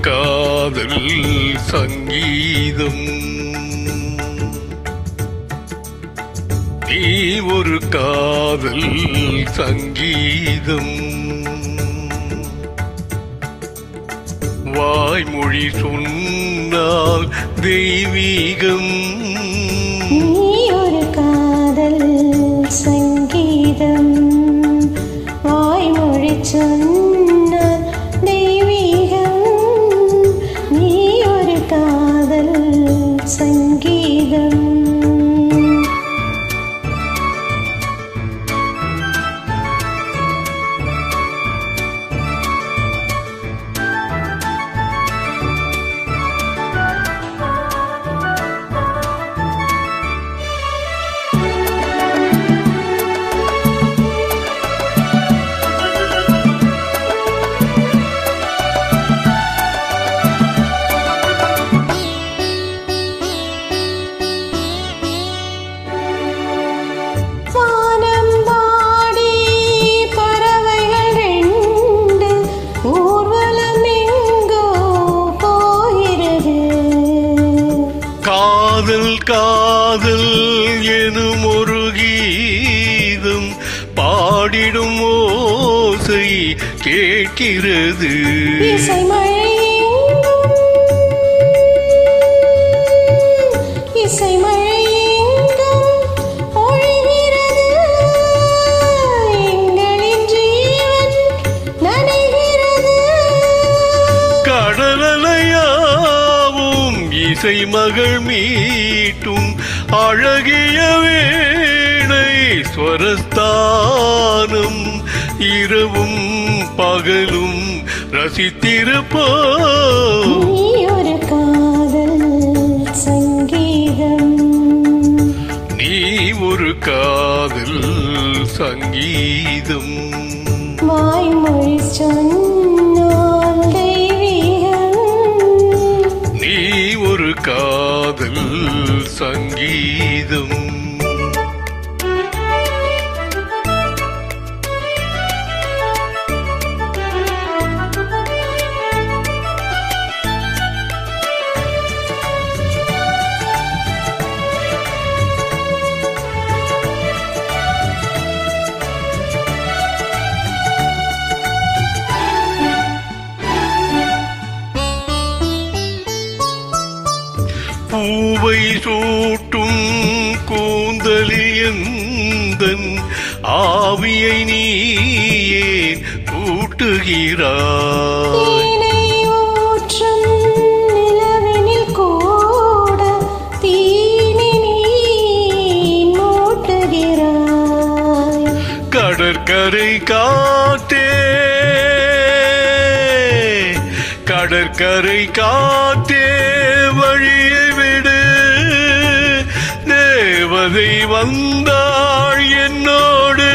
காதல் சங்கீதம் நீ ஒரு காதல் சங்கீதம் வாய்மொழி சொன்னால் தெய்வீகம் நீ ஒரு காதல் சங்கீதம் வாய்மொழி சொன்னால் தெய்வீகம் நீ ஒரு காதல் சங்கீதம் காதல் காதல் எனும் ஒரு கீதம் பாடிடும் ஓசை கேட்கிறது கடலையாவும் இசை மகள் மீட்டும் அழகிய வேளை ஸ்வரஸ்தானம் இரவும் பகலும் ரசித்திருப்போம் நீ ஒரு காதல் சங்கீதம் நீ ஒரு காதல் சங்கீதம் வாய்மொழி சொன்னால் தெய்வீகம் நீ ஒரு காதல் சங்கீதம் பூவை சூட்டும் கூந்தலில் எந்தன் ஆவியை நீ ஏன் கூட்டுகிறாய் நிலவினில் கூட தீனி நீ மூட்டுகிறாய் கடற்கரை காத்தே கடற்கரை காத்தே வழியை விடு தேவதை வந்தாள் என்னோடு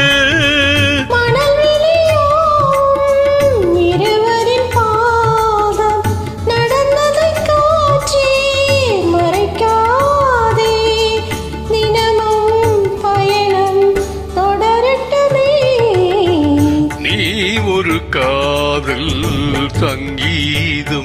இருவரின் பாதம் நடந்ததை காட்சி மறைக்காதே தினமும் பயணம் தொடரட்டுமே நீ ஒரு காதல் சங்கீதம்